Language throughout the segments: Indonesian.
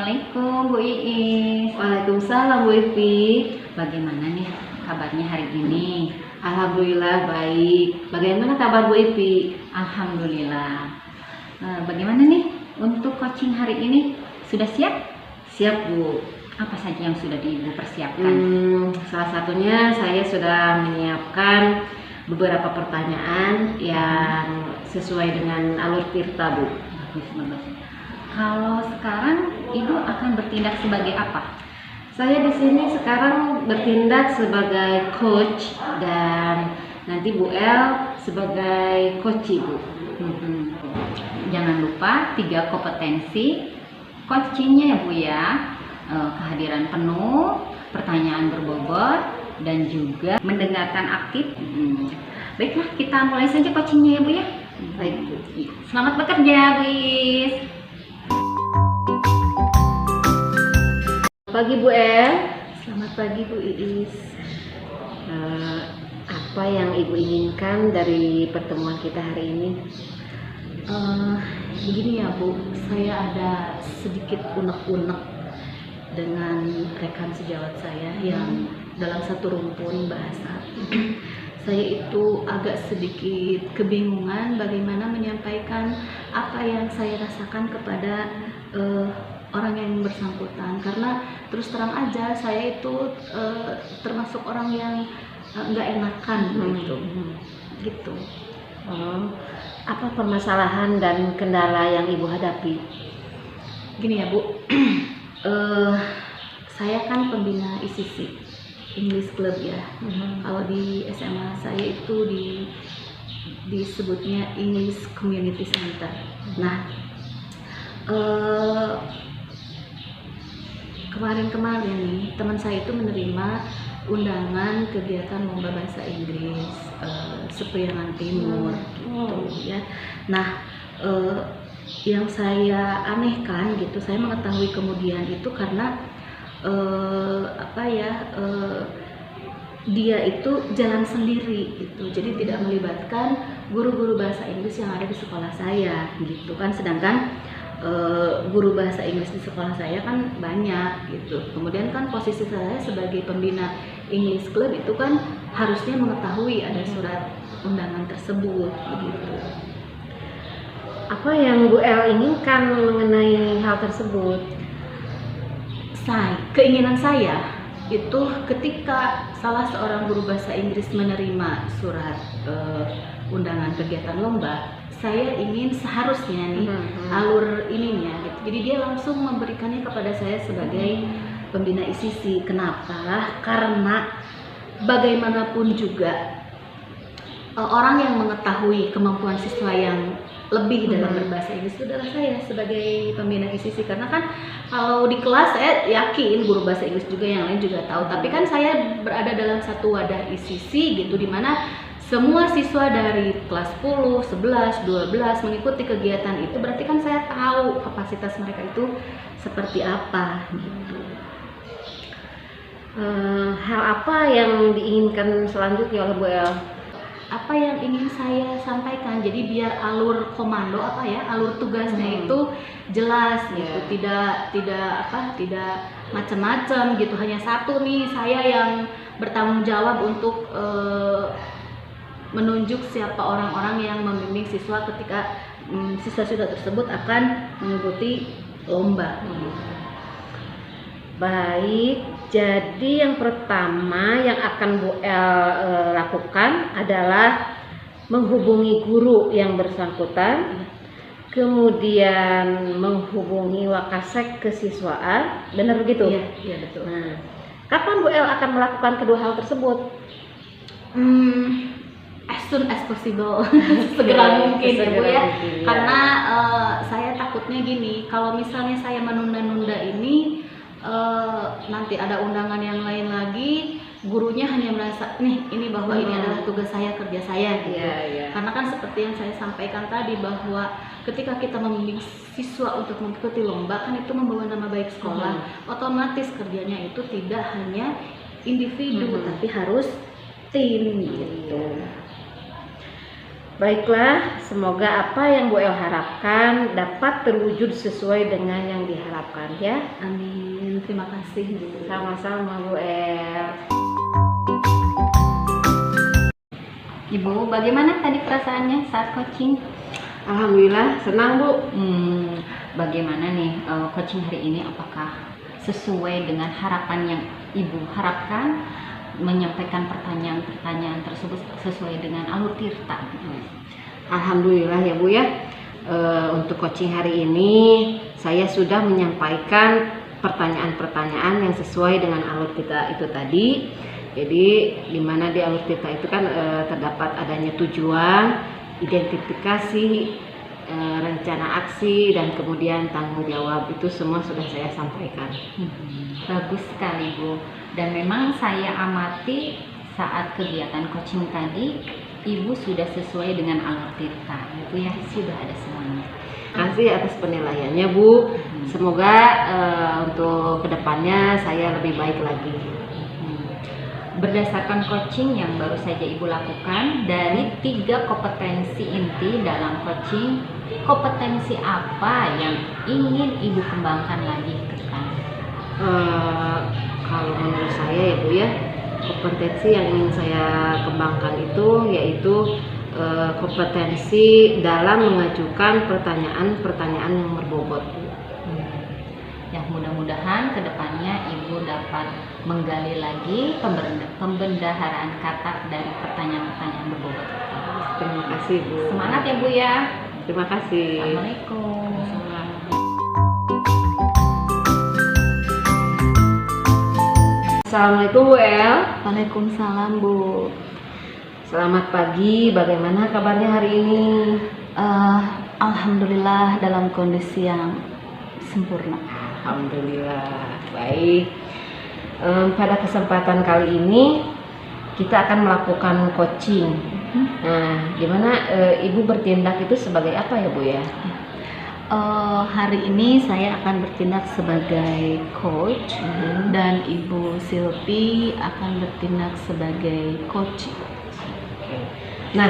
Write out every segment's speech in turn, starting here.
Assalamualaikum Bu Iis. Waalaikumsalam Bu Ipi. Bagaimana nih kabarnya hari ini? Alhamdulillah baik. Bagaimana kabar Bu Ipi? Alhamdulillah. Bagaimana nih untuk coaching hari ini? Sudah siap? Siap Bu. Apa saja yang sudah Ibu persiapkan? Salah satunya saya sudah menyiapkan beberapa pertanyaan yang sesuai dengan alur tirta Bu. Bagus. Kalau sekarang Ibu akan bertindak sebagai apa? Saya di sini sekarang bertindak sebagai coach dan nanti Bu El sebagai coach Bu. Jangan lupa 3 kompetensi coachingnya ya Bu ya. Kehadiran penuh, pertanyaan berbobot, dan juga mendengarkan aktif. Baiklah, kita mulai saja coachingnya ya Bu ya. Baik Bu. Selamat bekerja Bu Iis. Pagi Bu El. Selamat pagi Bu Iis. Apa yang Ibu inginkan dari pertemuan kita hari ini? Begini ya Bu, saya ada sedikit unek-unek dengan rekan sejawat saya yang dalam satu rumpun bahasa. Saya itu agak sedikit kebingungan bagaimana menyampaikan apa yang saya rasakan kepada orang yang bersangkutan, karena terus terang aja saya itu termasuk orang yang nggak enakan gitu. Apa permasalahan dan kendala yang Ibu hadapi? Gini ya Bu, saya kan pembina ICC, English Club ya. Kalau di SMA saya itu disebutnya English Community Center. Nah, kemarin nih teman saya itu menerima undangan kegiatan lomba bahasa Inggris Sepriangan Timur gitu ya. Nah, yang saya anehkan gitu, saya mengetahui kemudian itu karena dia itu jalan sendiri gitu, jadi tidak melibatkan guru-guru bahasa Inggris yang ada di sekolah saya gitu kan, sedangkan guru bahasa Inggris di sekolah saya kan banyak gitu. Kemudian kan posisi saya sebagai pembina English Club itu kan harusnya mengetahui ada surat undangan tersebut begitu. Apa yang Bu El inginkan mengenai hal tersebut? Keinginan saya itu ketika salah seorang guru bahasa Inggris menerima surat undangan kegiatan lomba, saya ingin seharusnya nih alur ininya gitu. Jadi dia langsung memberikannya kepada saya sebagai pembina ICC. Kenapa? Karena bagaimanapun juga orang yang mengetahui kemampuan siswa yang lebih dalam berbahasa Inggris itu adalah saya sebagai pembina ICC. Karena kan kalau di kelas saya yakin guru bahasa Inggris juga yang lain juga tahu, tapi kan saya berada dalam satu wadah ICC gitu, dimana semua siswa dari kelas 10, 11, 12 mengikuti kegiatan itu, berarti kan saya tahu kapasitas mereka itu seperti apa gitu. Hal apa yang diinginkan selanjutnya oleh Bu El? Apa yang ingin saya sampaikan, jadi biar alur komando alur tugasnya itu jelas gitu, tidak macam-macam gitu, hanya satu nih saya yang bertanggung jawab untuk menunjuk siapa orang-orang yang membimbing siswa ketika siswa-siswa tersebut akan mengikuti lomba. Baik, jadi yang pertama yang akan Bu El lakukan adalah menghubungi guru yang bersangkutan, kemudian menghubungi Wakasek kesiswaan, benar begitu? Iya betul. Nah, kapan Bu El akan melakukan kedua hal tersebut? As soon as possible, segera mungkin ya Bu ya. Karena saya takutnya gini, kalau misalnya saya menunda-nunda ini, nanti ada undangan yang lain lagi, gurunya hanya merasa ini bahwa ini adalah tugas saya, kerja saya gitu. Karena kan seperti yang saya sampaikan tadi, bahwa ketika kita membimbing siswa untuk mengikuti lomba kan itu membawa nama baik sekolah. Otomatis kerjanya itu tidak hanya individu tapi harus tim gitu. Baiklah, semoga apa yang Bu El harapkan dapat terwujud sesuai dengan yang diharapkan ya. Amin. Terima kasih Bu. Sama-sama Bu El. Ibu, bagaimana tadi perasaannya saat coaching? Alhamdulillah senang Bu. Bagaimana nih coaching hari ini? Apakah sesuai dengan harapan yang Ibu harapkan? Menyampaikan pertanyaan-pertanyaan tersebut sesuai dengan alur tirta. Alhamdulillah ya Bu ya. Untuk coaching hari ini saya sudah menyampaikan pertanyaan-pertanyaan yang sesuai dengan alur tirta itu tadi. Jadi dimana di alur tirta itu kan terdapat adanya tujuan, identifikasi, rencana aksi, dan kemudian tanggung jawab. Itu semua sudah saya sampaikan. Bagus sekali Bu. Dan memang saya amati saat kegiatan coaching tadi, Ibu sudah sesuai dengan alur tirta, itu ya, sudah ada semuanya. Terima kasih atas penilaiannya Bu. Semoga untuk kedepannya saya lebih baik lagi. Berdasarkan coaching yang baru saja Ibu lakukan, dari 3 kompetensi inti dalam coaching, kompetensi apa yang ingin Ibu kembangkan lagi ke depan? Kalau menurut saya ya Bu ya, kompetensi yang ingin saya kembangkan itu yaitu kompetensi dalam mengajukan pertanyaan-pertanyaan yang berbobot. Yang mudah-mudahan kedepannya Ibu dapat menggali lagi pembendaharaan kata dari pertanyaan-pertanyaan berbobot. Terima kasih Bu. Semangat ya Bu ya. Terima kasih. Assalamualaikum. Assalamualaikum Bu El. Waalaikumsalam Bu. Selamat pagi. Bagaimana kabarnya hari ini? Alhamdulillah dalam kondisi yang sempurna. Alhamdulillah baik. Pada kesempatan kali ini kita akan melakukan coaching. Nah, gimana Ibu bertindak itu sebagai apa ya Bu ya? Hari ini saya akan bertindak sebagai coach dan Ibu Silvi akan bertindak sebagai coach. Nah,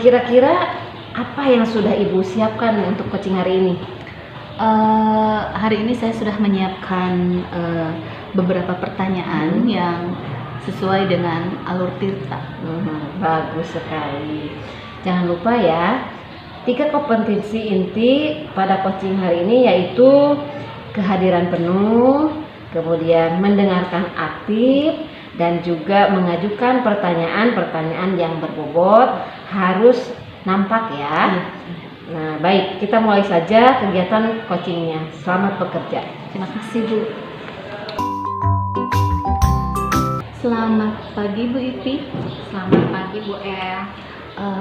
kira-kira apa yang sudah Ibu siapkan untuk coaching hari ini? Hari ini saya sudah menyiapkan beberapa pertanyaan yang sesuai dengan alur tirta. Bagus sekali. Jangan lupa ya, 3 kompetensi inti pada coaching hari ini yaitu kehadiran penuh, kemudian mendengarkan aktif, dan juga mengajukan pertanyaan-pertanyaan yang berbobot, harus nampak ya. Nah baik, kita mulai saja kegiatan coachingnya. Selamat bekerja. Terima kasih Bu. Selamat pagi Bu Ipi. Selamat pagi Bu El.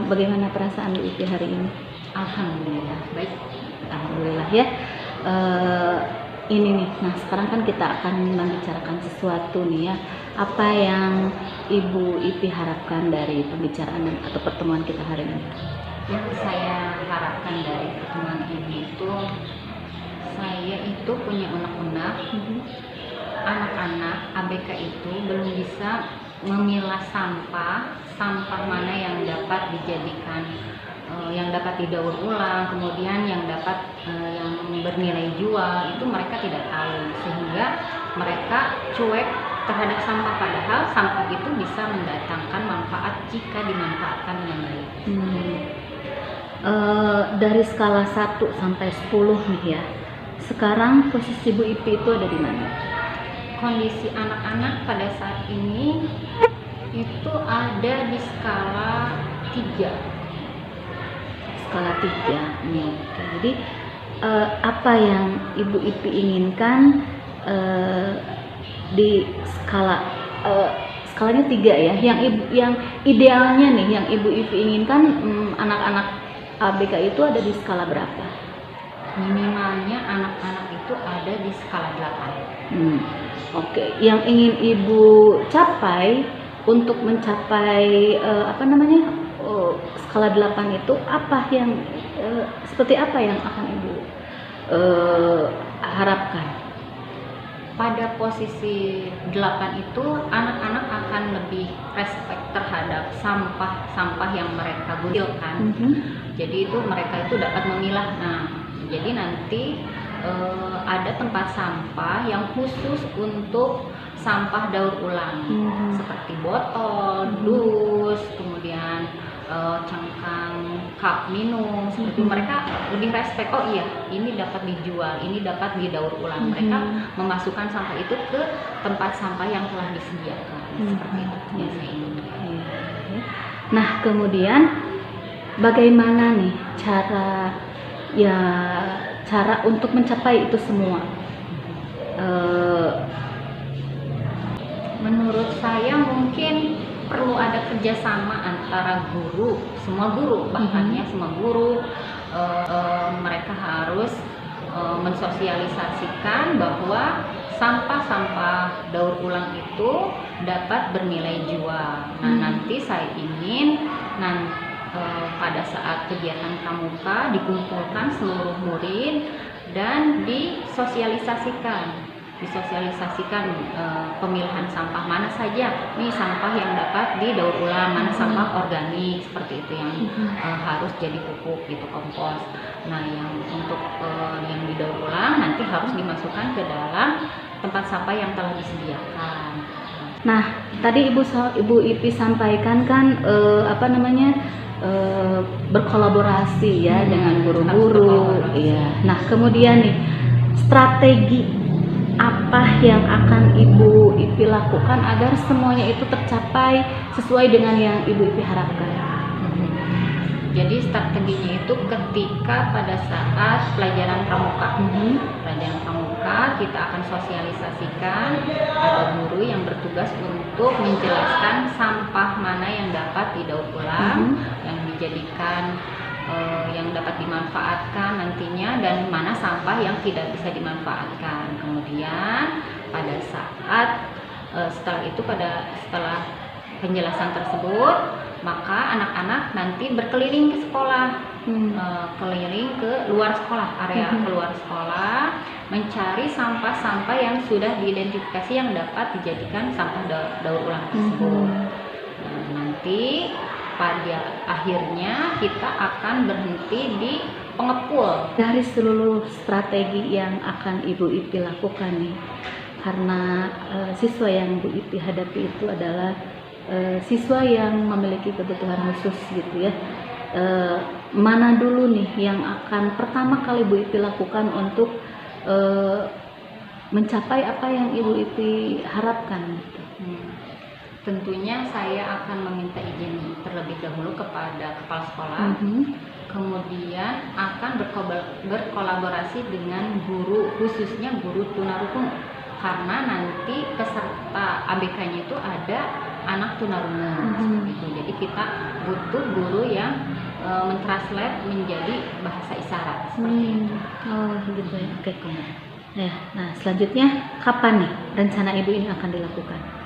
Bagaimana perasaan Bu Ipi hari ini? Alhamdulillah baik. Alhamdulillah ya. Ini nih, nah sekarang kan kita akan membicarakan sesuatu nih ya. Apa yang Ibu Ipi harapkan dari pembicaraan atau pertemuan kita hari ini? Yang saya harapkan dari pertemuan ini itu, saya itu punya unek-unek, anak-anak ABK itu belum bisa memilah sampah mana yang dapat dijadikan, yang dapat didaur ulang, kemudian yang dapat yang bernilai jual, itu mereka tidak tahu, sehingga mereka cuek terhadap sampah, padahal sampah itu bisa mendatangkan manfaat jika dimanfaatkan dengan baik. Dari skala 1 sampai 10 nih ya, sekarang posisi Bu Ipi itu ada di mana? Kondisi anak-anak pada saat ini itu ada di skala 3. Skala 3 nih. Jadi apa yang Ibu Ipi inginkan di skala skalanya 3 ya, yang idealnya nih yang Ibu Ipi inginkan anak-anak ABK itu ada di skala berapa? Minimalnya anak-anak itu ada di skala 8. Oke. Yang ingin Ibu capai untuk mencapai skala 8 itu apa yang seperti apa yang akan Ibu harapkan? Pada posisi 8 itu anak-anak akan lebih respect terhadap sampah yang mereka gunakan. Jadi itu mereka itu dapat memilah. Nah, jadi nanti ada tempat sampah yang khusus untuk sampah daur ulang, seperti botol, dus, kemudian cangkang cup minum. Seperti mereka lebih respect, oh iya ini dapat dijual, ini dapat didaur ulang. Mereka memasukkan sampah itu ke tempat sampah yang telah disediakan. Seperti itu biasanya. Nah, kemudian bagaimana nih cara untuk mencapai itu semua? Menurut saya mungkin perlu ada kerjasama antara guru, semua guru, bahkan ya semua guru. Mereka harus mensosialisasikan bahwa sampah-sampah daur ulang itu dapat bernilai jual. Nah, nanti saya ingin pada saat kegiatan pramuka dikumpulkan seluruh murid dan disosialisasikan pemilihan sampah mana saja nih sampah yang dapat didaur ulang, mana sampah organik seperti itu yang harus jadi pupuk gitu, kompos. Nah, yang untuk yang didaur ulang nanti harus dimasukkan ke dalam tempat sampah yang telah disediakan. Nah, tadi Ibu Ipi sampaikan kan berkolaborasi ya dengan guru-guru. Iya. Nah, kemudian nih strategi apa yang akan Ibu Ipi lakukan agar semuanya itu tercapai sesuai dengan yang Ibu Ipi harapkan? Jadi strateginya itu ketika pada saat pelajaran pramuka. Pelajaran pramuka kita akan sosialisasikan, ada guru yang bertugas untuk menjelaskan sampah mana yang dapat didaur ulang, yang dijadikan yang dapat dimanfaatkan nantinya, dan mana sampah yang tidak bisa dimanfaatkan. Kemudian pada saat setelah penjelasan tersebut, maka anak-anak nanti berkeliling ke sekolah, keliling ke luar sekolah, area keluar sekolah, mencari sampah-sampah yang sudah diidentifikasi yang dapat dijadikan sampah daur ulang tersebut. Nah, nanti pada akhirnya kita akan berhenti di pengepul. Dari seluruh strategi yang akan Ibu Ipi lakukan nih, karena siswa yang Bu Ipi hadapi itu adalah siswa yang memiliki kebutuhan khusus gitu ya. Mana dulu nih yang akan pertama kali Bu Ipi lakukan untuk mencapai apa yang Ibu Ipi harapkan gitu? Tentunya saya akan meminta izin terlebih dahulu kepada kepala sekolah, kemudian akan berkolaborasi dengan guru, khususnya guru tunarungu, karena nanti peserta ABK-nya itu ada anak tunarungu. Gitu. Jadi kita butuh guru yang mentranslate menjadi bahasa isyarat seperti itu. Oh gitu ya. Oke. Nah, selanjutnya kapan nih rencana Ibu ini akan dilakukan?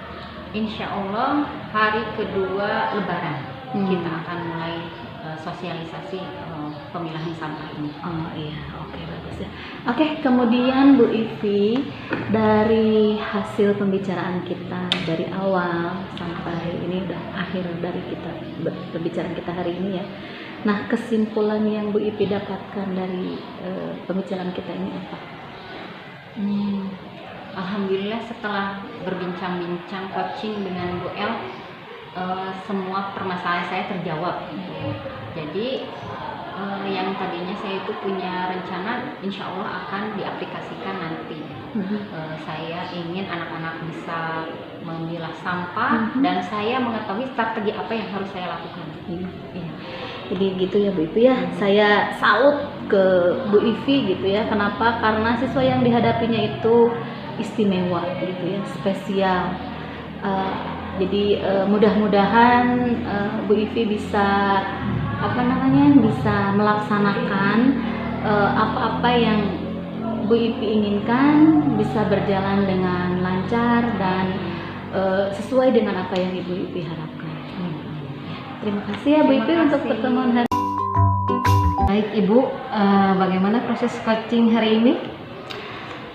Insya Allah hari kedua Lebaran kita akan mulai sosialisasi pemilahan sampah ini. Oh iya, oke, bagus ya. Oke, kemudian Bu Ipi, dari hasil pembicaraan kita dari awal sampai ini udah akhir dari kita pembicaraan kita hari ini ya. Nah, kesimpulan yang Bu Ipi dapatkan dari pembicaraan kita ini apa? Alhamdulillah setelah berbincang-bincang coaching dengan Bu El, semua permasalahan saya terjawab. Jadi yang tadinya saya itu punya rencana, insya Allah akan diaplikasikan nanti. Saya ingin anak-anak bisa memilah sampah dan saya mengetahui strategi apa yang harus saya lakukan. Jadi gitu ya Bu Ipi ya. Saya salut ke Bu Ivi gitu ya. Kenapa? Karena siswa yang dihadapinya itu istimewa gitu ya, spesial. Jadi mudah-mudahan Bu Ivi bisa bisa melaksanakan apa-apa yang Bu Ivi inginkan, bisa berjalan dengan lancar dan sesuai dengan apa yang Ibu Ivi harapkan. Terima kasih ya Bu Ivi untuk pertemuan hari ini. Baik Ibu, bagaimana proses coaching hari ini?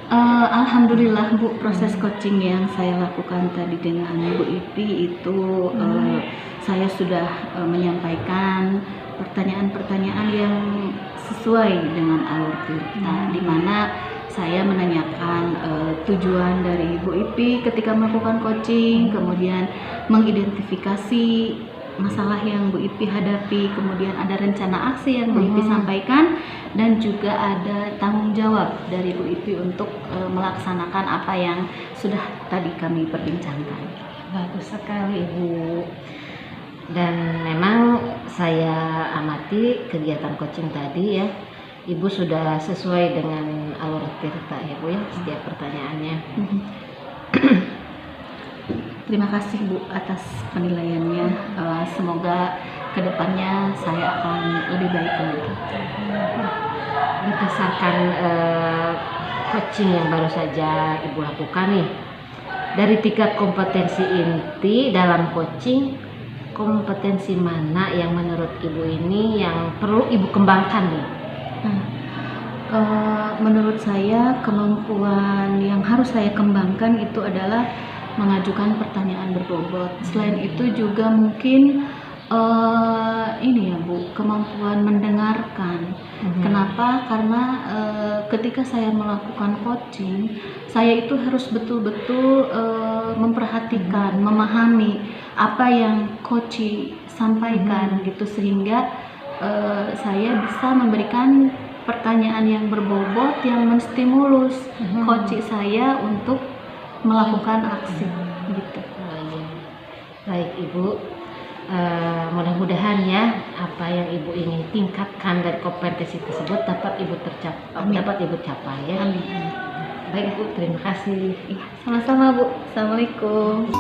Alhamdulillah Bu, proses coaching yang saya lakukan tadi dengan Bu Ipi itu saya sudah menyampaikan pertanyaan-pertanyaan yang sesuai dengan alur kita, di mana saya menanyakan tujuan dari Bu Ipi ketika melakukan coaching, kemudian mengidentifikasi masalah yang Bu Ipi hadapi, kemudian ada rencana aksi yang Bu Ipi sampaikan, dan juga ada tanggung jawab dari Bu Ipi untuk melaksanakan apa yang sudah tadi kami perbincangkan. Bagus sekali Ibu. Dan memang saya amati kegiatan coaching tadi ya, Ibu sudah sesuai dengan alur cerita ya Bu ya, setiap pertanyaannya. Terima kasih Bu atas penilaiannya. Semoga kedepannya saya akan lebih baik lagi. Berdasarkan coaching yang baru saja Ibu lakukan nih, dari tingkat kompetensi inti dalam coaching, kompetensi mana yang menurut Ibu ini yang perlu Ibu kembangkan nih? Menurut saya kemampuan yang harus saya kembangkan itu adalah mengajukan pertanyaan berbobot. Selain itu juga mungkin ini ya Bu, kemampuan mendengarkan. Kenapa? Karena ketika saya melakukan coaching, saya itu harus betul-betul memperhatikan, memahami apa yang coach sampaikan gitu, sehingga saya bisa memberikan pertanyaan yang berbobot yang menstimulus coach saya untuk melakukan aksi gitu. Baik Ibu, mudah-mudahan ya apa yang Ibu ingin tingkatkan dari kompetensi tersebut dapat Ibu capai ya. Amin. Baik Ibu, terima kasih. Sama-sama Bu. Assalamualaikum.